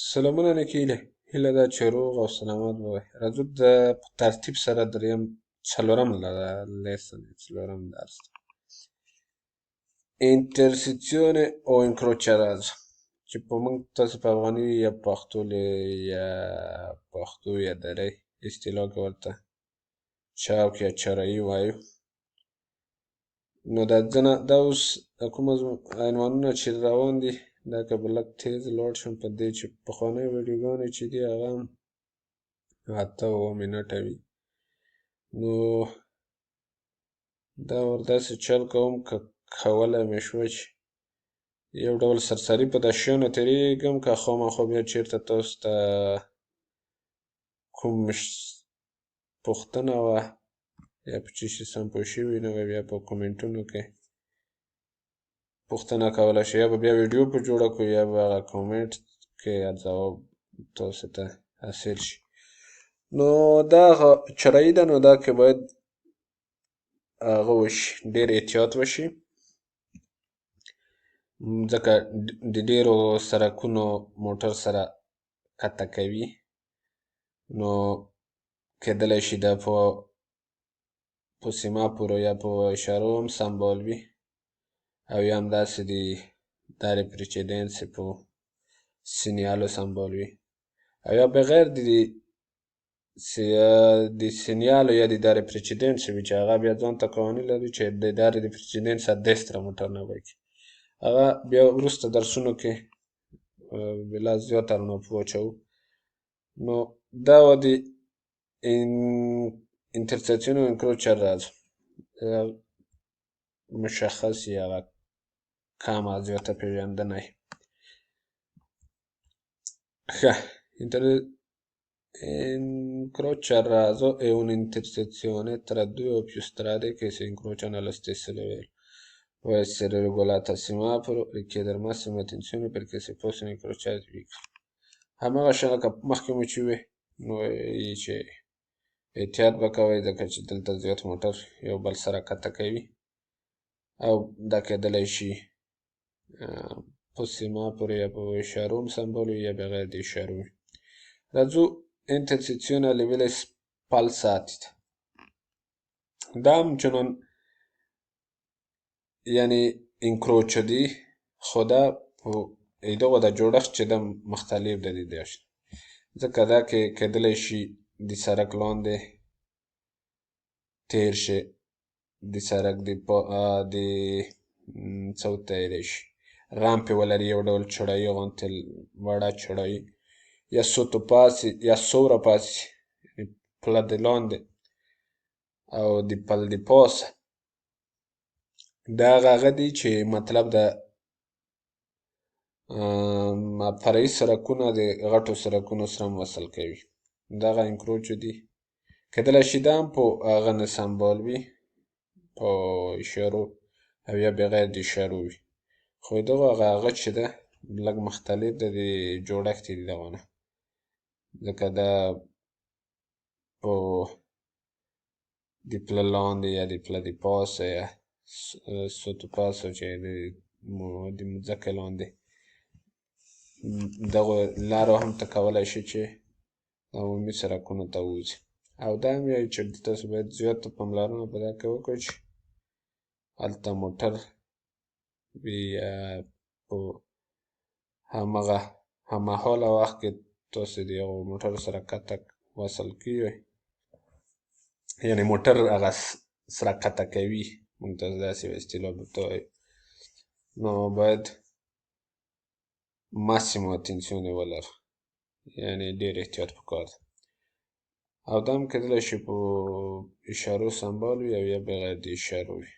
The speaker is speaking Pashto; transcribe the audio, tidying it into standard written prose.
سلامونه نیکې هیله ده چې روغ او سلامت به وئ. راځو د په ترتیب سره څلورم درس intersezione o incrociadas چې په موږ تاسو په افغاني یا پښتو یا دري اصطلاح کې ورته چاوک یا چرایي وایو. نو دا اوس کوم عنوانونه چې روان دي دا که به لږ تیز لاړ شم په دې چې پخوانۍ ویډیوګانې چې دي هغه هم 8-9 منټه وي. نو دا ورداسې چل کوم که کولی مې شوه چې یو ډول سرسري په دا شیانو تېرېږم که خامخا بیا چېرته تاسو ته کوم پوښتنه وه یا په څه شي سم پوه شوي نه وئ بیا په کومنټونو کې پوښتنه کولی شئ، یا به بیا ویډیو په جوړه کړو یا به هغه کومنټ کې ځواب تاسو ته حاصل شي. نو دا چرایي ده، نو دا کې باید هغه وشي ډېر احتیاط وشي، ځکه د ډېرو سرکونو موټر سره قطع کوي. نو کېدلی شي دا په سیماپورو یا په اشارو هم سمبال وي او یا هم داسې د dare precedenze په سینیالو سمبال وي او یا بغیر د سینیالو یا د dare precedenze وي چې هغه بیا ځان ته قوانین لري چې د dare di precedenza a destra موټر نه وکړي. هغه بیا وروسته درسونو کې بلا زیاته رڼا په واچوو. نو دا وه د intersezione o incrociadas مشخص یا هغه کمه زیاته پېژندنه. ښه، incrociadas è un'intersezione tra due o più strade che si incrociano allo stesso livello. Può essere regolata a semaforo, richiedere massima attenzione perché si possono incrociare i veicoli. هماغه شان لکه مخکې مو چې وې نو یې چې احتیاط به کوئ ځکه چې دلته زیات موټر یو بل سره قطع کوي او دا کېدلی شي په سیماپورو یا په اشارو هم سمبال وي یا بغیر د اشارو وي. راځو intersezione a livelli spalsati دا هم چنان یعنی انکروچ دی خو دا په دغه د جوړښت چې د مختلف د دې دی ځکه دا کې کېدلی شي د سړک لاندې تیر شي، د سړک د څه ورته ویلی شي رامپې ولري، یو ډول چړایي غوندې وړه چړایي یا سوتوپاسي یا سوراپاسي پله د لاندې او د پل د پاسه. دا هغه دي چې مطلب د فرعي سرکونه د غټو سرکونو سره هم وصل کوي. دغه انکروچ دي، کېدلی شي دا هم په هغه نه سمبال وي په اشارو او یا بغیر د اشارو وي، خو دغه هغه چې ده لږ مختلف ده د جوړښت یې د دغه نه، ځکه دا په د پله لاندې یا د پله د پاسه یا سوتوپاسو چې د مځکې لاندې دغو لارو هم ته کولی شي چې عمومي سرکونو ته ووځي. او دا هم وایي چې تاسو باید زیاته پاملرنه په دا کې وکړئ چې هلته موټر وي یا په هممهاله وخت کې تاسو د یو موټر سره قطع وصل کیږئ، یعنې موټر هغه سره قطع کوي، موږ ته داسې اصطلاح ورته وایو. نو باید massima attenzione ولرو، یعنې ډېر احتیاط پکار ده. او دا هم کېدلی شي په اشارو سمبال وي او یا بغیر د اشارو وي.